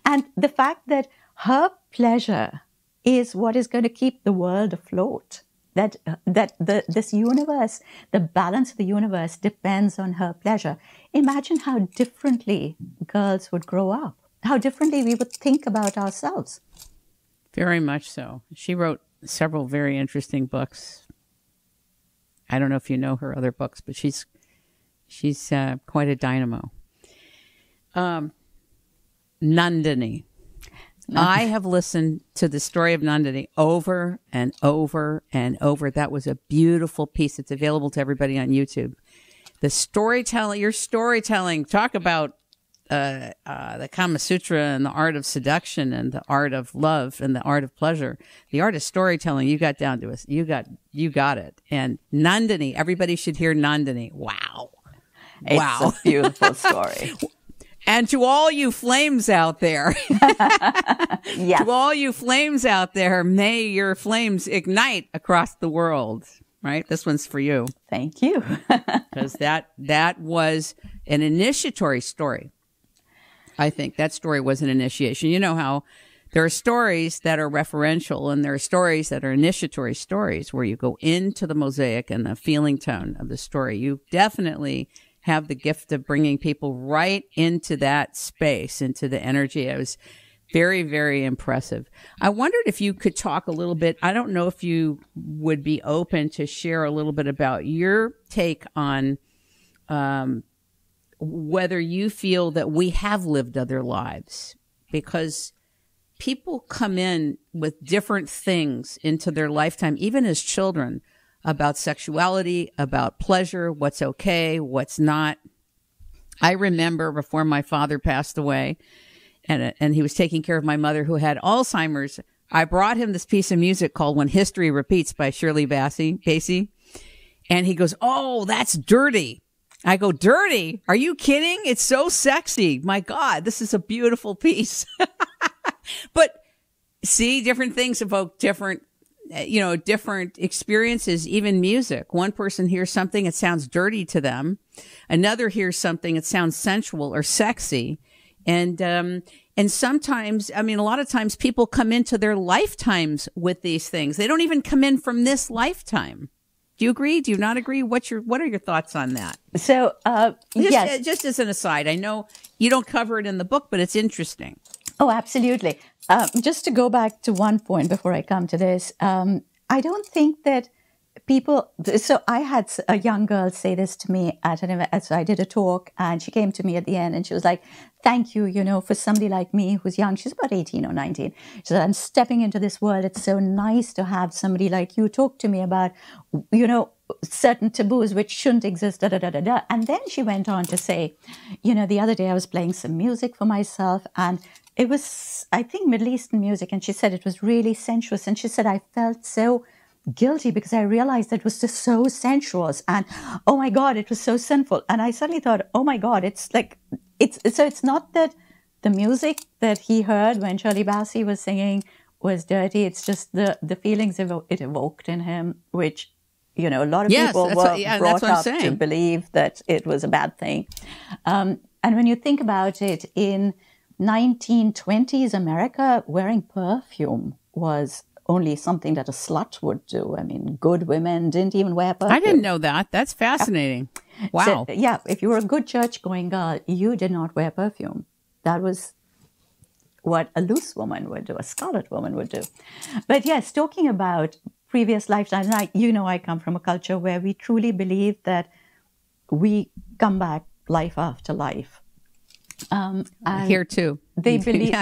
And the fact that her pleasure is what is going to keep the world afloat. This universe, the balance of the universe depends on her pleasure. Imagine how differently girls would grow up, how differently we would think about ourselves. Very much so. She wrote several very interesting books. I don't know if you know her other books, but she's quite a dynamo. Nandini. I have listened to the story of Nandini over and over and over. That was a beautiful piece. It's available to everybody on YouTube. The storytelling, your storytelling, talk about the Kama Sutra and the art of seduction and the art of love and the art of pleasure. The art of storytelling, you got down to us. You got it. And Nandini, everybody should hear Nandini. Wow. It's a beautiful story. And to all you flames out there, yes. To all you flames out there, may your flames ignite across the world, right? This one's for you. Thank you. Because that was an initiatory story. I think that story was an initiation. You know how there are stories that are referential and there are stories that are initiatory stories where you go into the mosaic and the feeling tone of the story. You definitely have the gift of bringing people right into that space, into the energy. It was very, very impressive. I wondered if you could talk a little bit. I don't know if you would be open to share a little bit about your take on whether you feel that we have lived other lives, because people come in with different things into their lifetime, even as children, about sexuality, about pleasure, what's okay, what's not. I remember before my father passed away and he was taking care of my mother who had Alzheimer's, I brought him this piece of music called When History Repeats by Shirley Bassey. And he goes, "Oh, that's dirty." I go, "Dirty? Are you kidding? It's so sexy. My God, this is a beautiful piece." But see, different things evoke different experiences, even music. One person hears something, it sounds dirty to them. Another hears something, it sounds sensual or sexy. And sometimes, a lot of times people come into their lifetimes with these things. They don't even come in from this lifetime. Do you agree? Do you not agree? What are your thoughts on that? So, yes. Just as an aside, I know you don't cover it in the book, but it's interesting. Oh, absolutely. Just to go back to one point before I come to this, I don't think that people. So I had a young girl say this to me at an event. So I did a talk, and she came to me at the end, and she was like, "Thank you, for somebody like me who's young." She's about 18 or 19. She said, "I'm stepping into this world. It's so nice to have somebody like you talk to me about, certain taboos which shouldn't exist, da, da, da, da, da." And then she went on to say, the other day I was playing some music for myself, and it was, I think, Middle Eastern music. And she said it was really sensuous. And she said, I felt so guilty because I realized that it was just so sensuous. And, oh my God, it was so sinful. And I suddenly thought, oh my God, it's not that the music that he heard when Shirley Bassey was singing was dirty. It's just the feelings it evoked in him, which, a lot of people were brought up to believe that it was a bad thing. And when you think about it, in 1920s America, wearing perfume was only something that a slut would do. Good women didn't even wear perfume. I didn't know that. That's fascinating. Wow. So, if you were a good church-going girl, you did not wear perfume. That was what a loose woman would do, a scarlet woman would do. But yes, talking about previous lifetimes, I come from a culture where we truly believe that we come back life after life. Here too. They believe.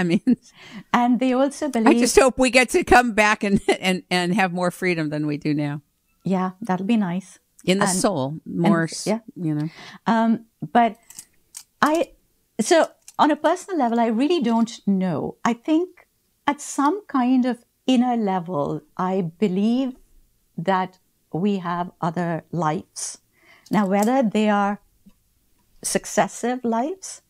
And they also believe. I just hope we get to come back and have more freedom than we do now. Yeah, that'll be nice. In the soul, more. But so on a personal level, I really don't know. I think at some kind of inner level, I believe that we have other lives. Now, whether they are successive lives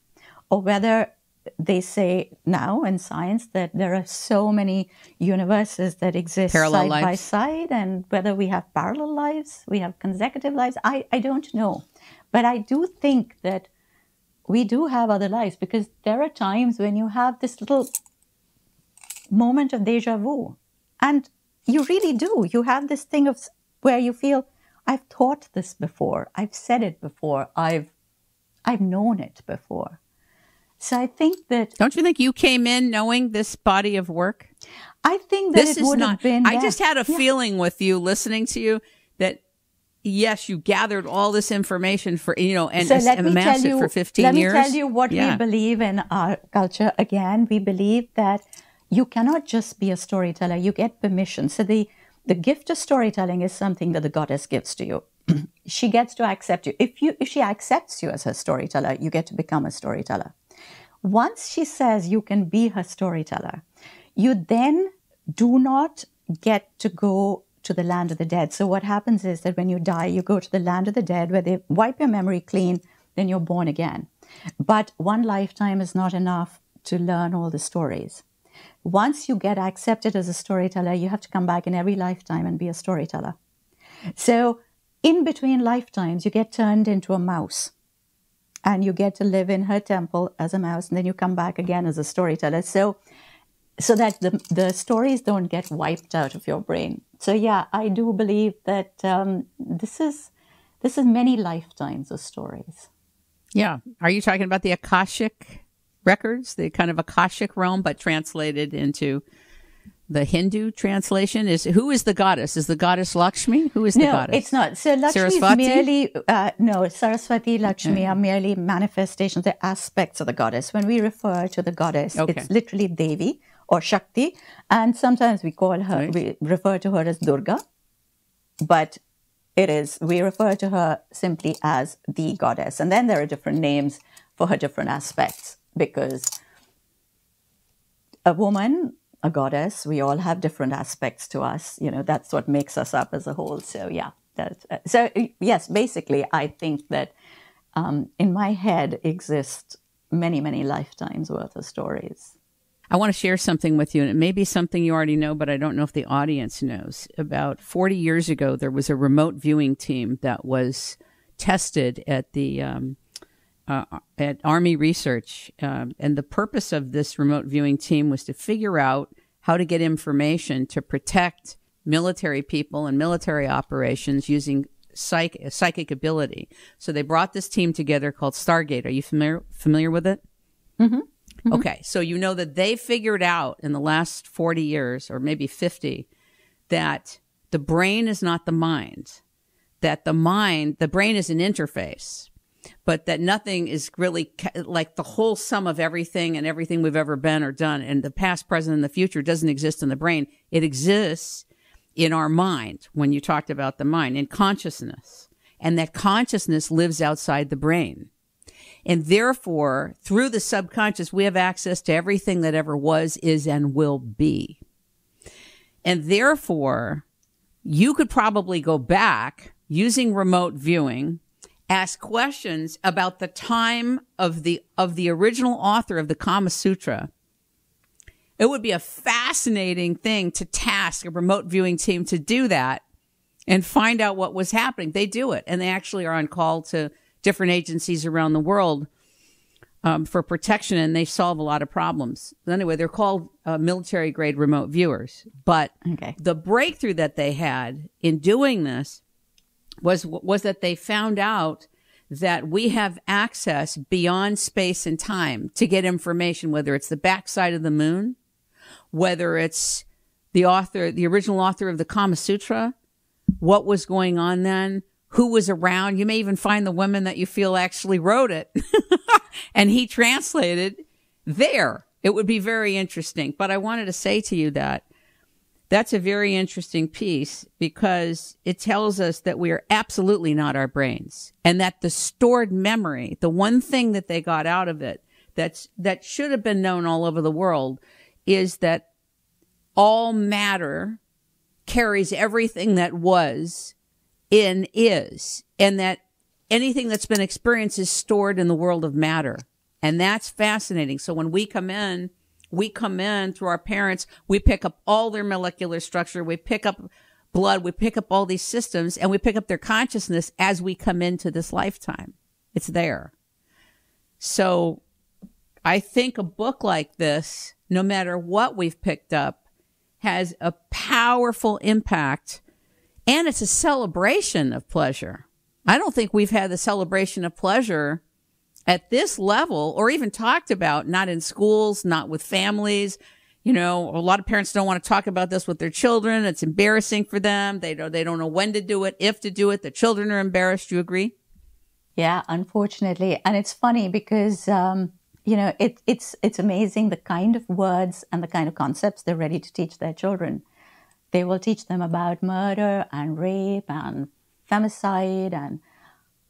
or whether they say now in science that there are so many universes that exist Parallel side by lives. side, and whether we have parallel lives, we have consecutive lives, I don't know. But I do think that we do have other lives, because there are times when you have this little moment of deja vu. And you really do. You have this thing of where you feel, I've thought this before. I've said it before. I've known it before. So I think that... Don't you think you came in knowing this body of work? I think that this it is would not, have been... I just had a feeling with you, listening to you, that yes, you gathered all this information for, and so amassed it for 15 years. Let me tell you what we believe in our culture. Again, we believe that you cannot just be a storyteller. You get permission. So the gift of storytelling is something that the goddess gives to you. She gets to accept you. If she accepts you as her storyteller, you get to become a storyteller. Once she says you can be her storyteller, you then do not get to go to the land of the dead. So what happens is that when you die, you go to the land of the dead where they wipe your memory clean, then you're born again. But one lifetime is not enough to learn all the stories. Once you get accepted as a storyteller, you have to come back in every lifetime and be a storyteller. So in between lifetimes, you get turned into a mouse. And you get to live in her temple as a mouse, and then you come back again as a storyteller. So that the stories don't get wiped out of your brain. So yeah, I do believe that this is many lifetimes of stories. Yeah. Are you talking about the Akashic records, the kind of Akashic realm, but translated into the Hindu translation? Who is the goddess? Is the goddess Lakshmi? Who is the goddess? No, it's not. So Lakshmi Saraswati? is merely, Saraswati, Lakshmi are merely manifestations, they're aspects of the goddess. When we refer to the goddess, it's literally Devi or Shakti. And sometimes we call her, we refer to her as Durga. But we refer to her simply as the goddess. And then there are different names for her different aspects, because a woman, a goddess, we all have different aspects to us. That's what makes us up as a whole. So yeah, so yes, basically, I think that in my head exist many, many lifetimes worth of stories. I want to share something with you, and it may be something you already know, but I don't know if the audience knows. About 40 years ago, there was a remote viewing team that was tested at the at Army Research, and the purpose of this remote viewing team was to figure out how to get information to protect military people and military operations using psychic ability. So they brought this team together called Stargate. Are you familiar with it? Mm-hmm. Mm-hmm. Okay, so you know that they figured out in the last 40 years, or maybe 50, that the brain is not the mind, that the brain is an interface, but that nothing is really like the whole sum of everything and everything we've ever been or done, and the past, present, and the future doesn't exist in the brain. It exists in our mind, when you talked about the mind, in consciousness, and that consciousness lives outside the brain. And therefore, through the subconscious, we have access to everything that ever was, is, and will be. And therefore, you could probably go back using remote viewing, ask questions about the time of the original author of the Kama Sutra. It would be a fascinating thing to task a remote viewing team to do that and find out what was happening. They do it, and they actually are on call to different agencies around the world for protection, and they solve a lot of problems. Anyway, they're called military-grade remote viewers. But the breakthrough that they had in doing this was that they found out that we have access beyond space and time to get information, whether it's the backside of the moon, whether it's the original author of the Kama Sutra, what was going on then, who was around. You may even find the women that you feel actually wrote it and he translated there. It would be very interesting. But I wanted to say to you that that's a very interesting piece, because it tells us that we are absolutely not our brains, and that the stored memory, the one thing that they got out of it that should have been known all over the world, is that all matter carries everything that was in is, and that anything that's been experienced is stored in the world of matter. And that's fascinating. So when we come in through our parents, we pick up all their molecular structure, we pick up blood, we pick up all these systems, and we pick up their consciousness as we come into this lifetime. It's there. So I think a book like this, no matter what we've picked up, has a powerful impact, and it's a celebration of pleasure. I don't think we've had the celebration of pleasure at this level, or even talked about, not in schools, not with families. You know, a lot of parents don't want to talk about this with their children. It's embarrassing for them. They don't know when to do it, if to do it. The children are embarrassed. Do you agree? Yeah, unfortunately. And it's funny because, it's amazing the kind of words and the kind of concepts they're ready to teach their children. They will teach them about murder and rape and femicide and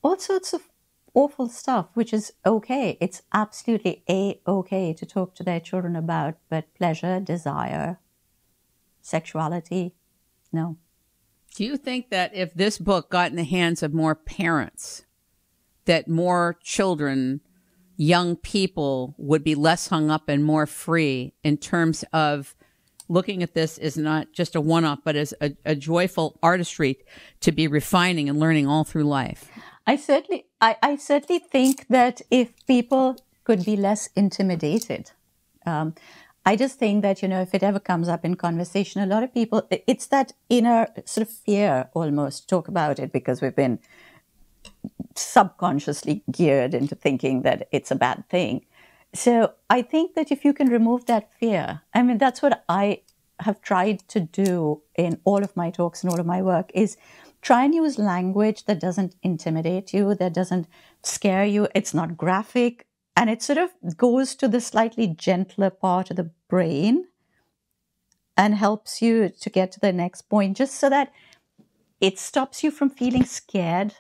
all sorts of awful stuff, which is okay. It's absolutely okay to talk to their children about, but pleasure, desire, sexuality, no. Do you think that if this book got in the hands of more parents, that more children, young people would be less hung up and more free in terms of looking at this as not just a one-off, but as a joyful artistry to be refining and learning all through life? I certainly think that if people could be less intimidated, I just think that, if it ever comes up in conversation, a lot of people, it's that inner sort of fear almost to talk about it because we've been subconsciously geared into thinking that it's a bad thing. So I think that if you can remove that fear, I mean, that's what I have tried to do in all of my talks and all of my work, is try and use language that doesn't intimidate you, that doesn't scare you. It's not graphic, and it sort of goes to the slightly gentler part of the brain and helps you to get to the next point, just so that it stops you from feeling scared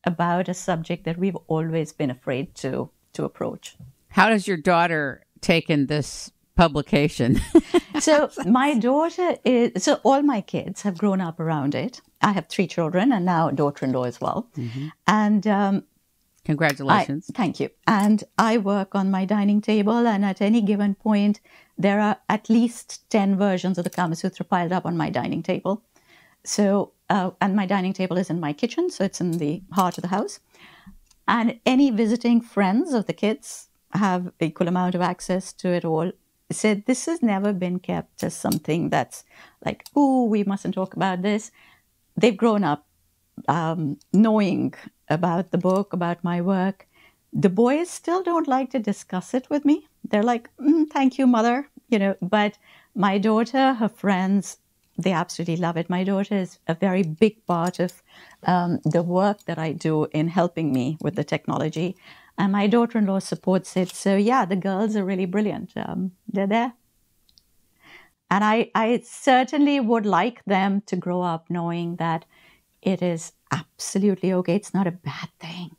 about a subject that we've always been afraid to approach. How does your daughter take in this publication? So my daughter so all my kids have grown up around it. I have 3 children and now a daughter-in-law as well. Mm-hmm. And congratulations. Thank you. And I work on my dining table, and at any given point, there are at least 10 versions of the Kama Sutra piled up on my dining table. So, and my dining table is in my kitchen, so it's in the heart of the house. And any visiting friends of the kids have equal amount of access to it all. So this has never been kept as something that's like, ooh, we mustn't talk about this. They've grown up knowing about the book, about my work. The boys still don't like to discuss it with me. They're like, thank you, mother. But my daughter, her friends, they absolutely love it. My daughter is a very big part of the work that I do in helping me with the technology. And my daughter-in-law supports it. So yeah, the girls are really brilliant. They're there. And I certainly would like them to grow up knowing that it is absolutely okay. It's not a bad thing.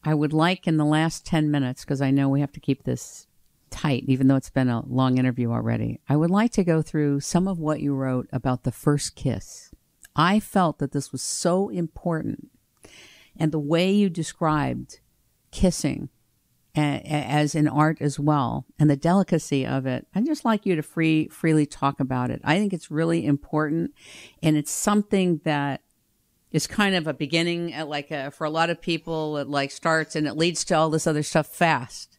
I would like in the last 10 minutes, because I know we have to keep this tight, even though it's been a long interview already, I would like to go through some of what you wrote about the first kiss. I felt that this was so important. And the way you described kissing as an art as well, and the delicacy of it, I'd just like you to freely talk about it. I think it's really important, and it's something that is kind of a beginning at for a lot of people, it starts and it leads to all this other stuff fast.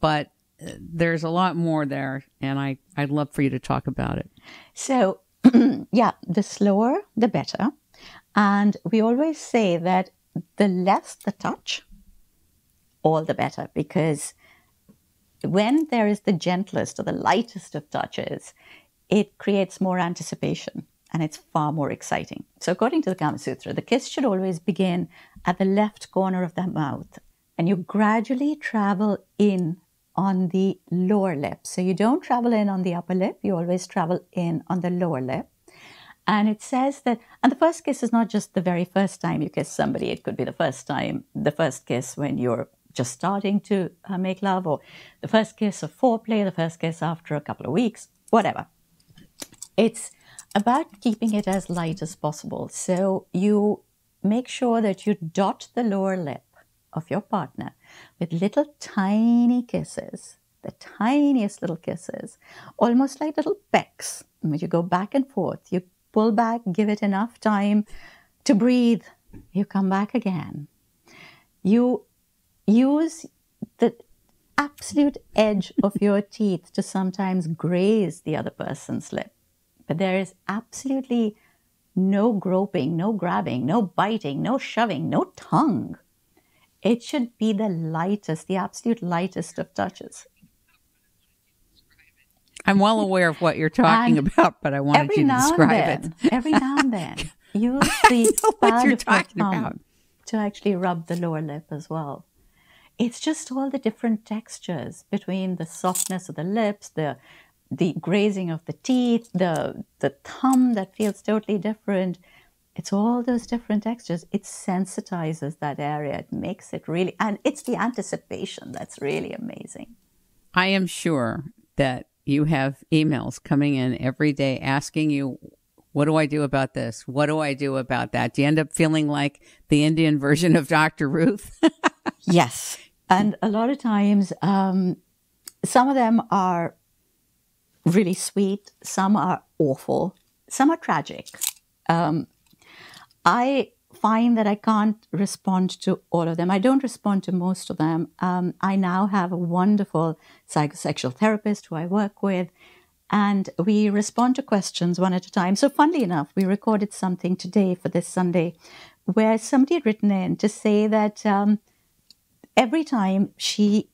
But there's a lot more there, and I'd love for you to talk about it. So, yeah, the slower, the better. And we always say that the less the touch, all the better, because when there is the gentlest or the lightest of touches, it creates more anticipation and it's far more exciting. So according to the Kama Sutra, the kiss should always begin at the left corner of the mouth, and you gradually travel in on the lower lip. So you don't travel in on the upper lip, you always travel in on the lower lip. And it says that, and the first kiss is not just the very first time you kiss somebody, it could be the first kiss when you're just starting to make love, or the first kiss of foreplay, the first kiss after a couple of weeks, whatever. It's about keeping it as light as possible. So you make sure that you dot the lower lip of your partner with little tiny kisses, the tiniest little kisses, almost like little pecks. When you go back and forth, you pull back, give it enough time to breathe. You come back again. You use the absolute edge of your teeth to sometimes graze the other person's lip. But there is absolutely no groping, no grabbing, no biting, no shoving, no tongue. It should be the lightest, the absolute lightest of touches. I'm well aware of what you're talking about, but I wanted you to describe it. Every now and then, use the pad of your thumb to actually rub the lower lip as well. It's just all the different textures between the softness of the lips, the grazing of the teeth, the thumb that feels totally different. It's all those different textures. It sensitizes that area. It makes it really, and it's the anticipation that's really amazing. I am sure that you have emails coming in every day asking you, what do I do about this? What do I do about that? Do you end up feeling like the Indian version of Dr. Ruth? Yes. And a lot of times, some of them are really sweet. Some are awful. Some are tragic. I find that I can't respond to all of them. I don't respond to most of them. I now have a wonderful psychosexual therapist who I work with, and we respond to questions one at a time. So funnily enough, we recorded something today for this Sunday where somebody had written in to say that every time she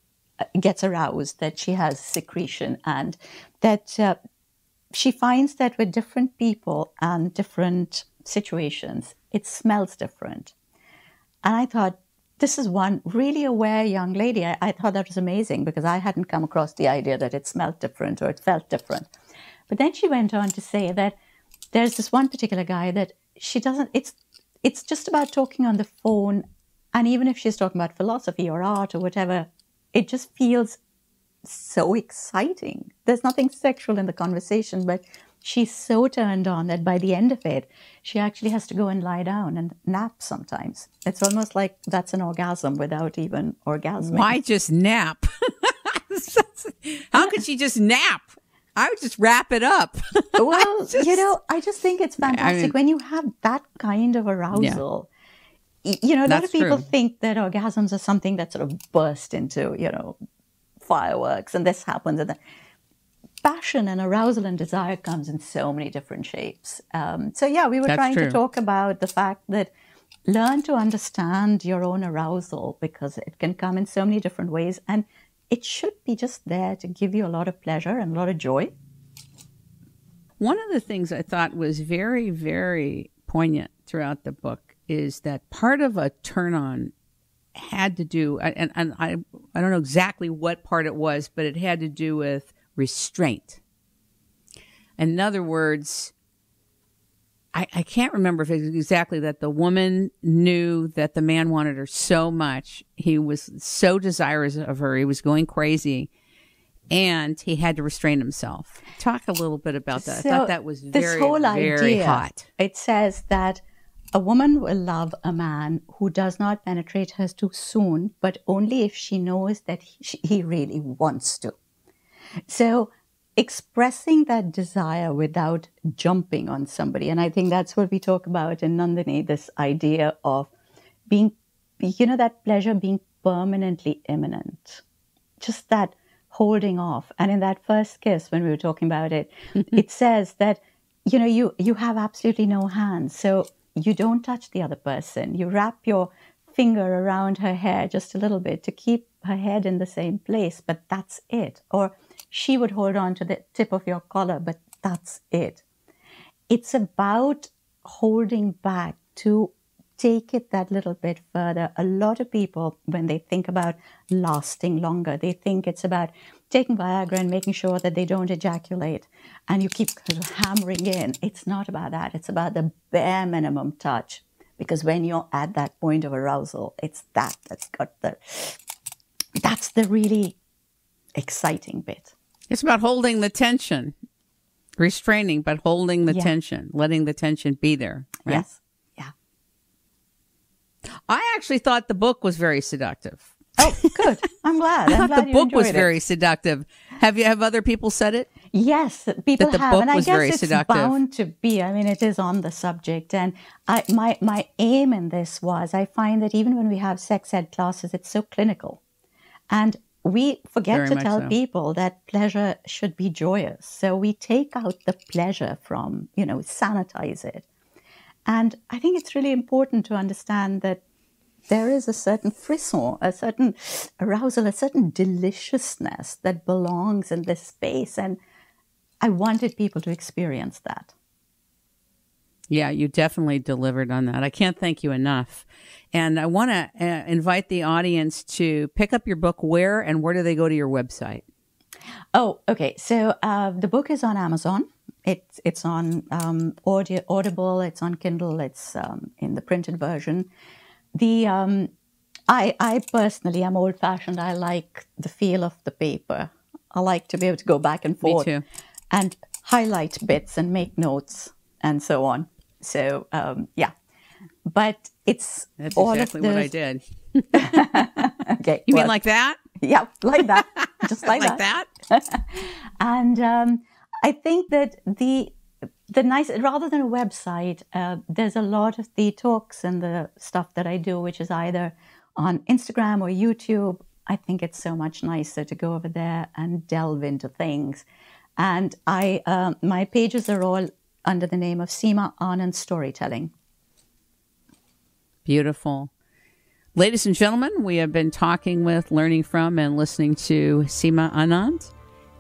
gets aroused, that she has secretion, and that she finds that with different people and different situations, it smells different. And I thought, this is one really aware young lady. I thought that was amazing because I hadn't come across the idea that it smelled different or it felt different. But then she went on to say that there's this one particular guy that she doesn't, it's just about talking on the phone. And even if she's talking about philosophy or art or whatever, it just feels so exciting. There's nothing sexual in the conversation, but she's so turned on that by the end of it, she actually has to go and lie down and nap sometimes. It's almost like that's an orgasm without even orgasming. Why just nap? How could she just nap? I would just wrap it up. Well, I just think it's fantastic when you have that kind of arousal. Yeah. A lot of people think that orgasms are something that sort of burst into, fireworks and this happens and that. Passion and arousal and desire comes in so many different shapes. We were trying to talk about the fact that learn to understand your own arousal because it can come in so many different ways and it should be just there to give you a lot of pleasure and a lot of joy. One of the things I thought was very, very poignant throughout the book is that part of a turn-on had to do, and I don't know exactly what part it was, but it had to do with restraint. In other words, I can't remember if it was exactly that the woman knew that the man wanted her so much. He was so desirous of her. He was going crazy. And he had to restrain himself. Talk a little bit about that. So I thought that was very, very hot. It says that a woman will love a man who does not penetrate her too soon, but only if she knows that he really wants to. So expressing that desire without jumping on somebody. And I think that's what we talk about in Nandini, this idea of being, that pleasure being permanently imminent. Just that holding off. And in that first kiss, when we were talking about it, it says that, you have absolutely no hands. So you don't touch the other person. You wrap your finger around her hair just a little bit to keep her head in the same place, but that's it. Or she would hold on to the tip of your collar, but that's it. It's about holding back to take it that little bit further. A lot of people, when they think about lasting longer, they think it's about taking Viagra and making sure that they don't ejaculate. And you keep hammering in. It's not about that. It's about the bare minimum touch. Because when you're at that point of arousal, it's that's the really exciting bit. It's about holding the tension. Restraining, but holding the tension, letting the tension be there. Right? Yes. Yeah. I actually thought the book was very seductive. Oh, good. I'm glad. I thought the book was very seductive. Have other people said it? Yes, people the have, book and I was guess very it's seductive. bound to be. I mean, it is on the subject, and my aim in this was I find that even when we have sex ed classes, it's so clinical, and we forget Very to much tell so. people that pleasure should be joyous. So we take out the pleasure from, sanitize it, and I think it's really important to understand that there is a certain frisson, a certain arousal, a certain deliciousness that belongs in this space. And I wanted people to experience that. Yeah, you definitely delivered on that. I can't thank you enough. And I want to invite the audience to pick up your book. Where do they go to your website? Oh, okay. So the book is on Amazon. It's on Audible. It's on Kindle. It's in the printed version. I personally am old-fashioned. I like the feel of the paper. I like to be able to go back and forth. Me too. And highlight bits and make notes and so on. So, but it's That's all exactly of those... what I did. Okay. You mean like that? Yeah, like that. Just like that. And I think that the nice, rather than a website, there's a lot of the talks and the stuff that I do, which is either on Instagram or YouTube. I think it's so much nicer to go over there and delve into things. And my pages are all under the name of Seema Anand Storytelling. Beautiful. Ladies and gentlemen, we have been talking with, learning from, and listening to Seema Anand.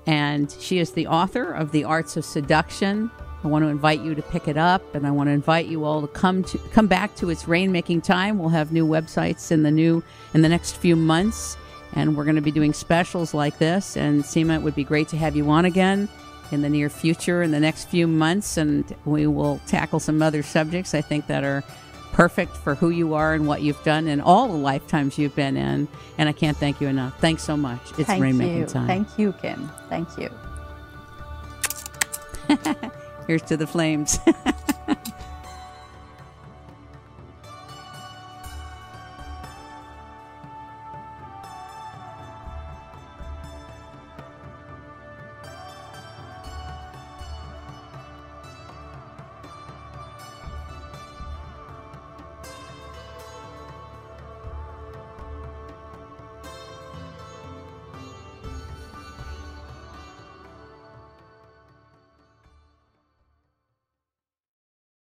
And she is the author of The Arts of Seduction. I want to invite you to pick it up, and I want to invite you all to come back to It's Rainmaking Time. We'll have new websites in the next few months, and we're going to be doing specials like this. And Seema, it would be great to have you on again in the near future, in the next few months, and we will tackle some other subjects I think that are perfect for who you are and what you've done and all the lifetimes you've been in. And I can't thank you enough. Thanks so much. It's Rainmaking Time. Thank you, Kim. Thank you. Here's to the flames.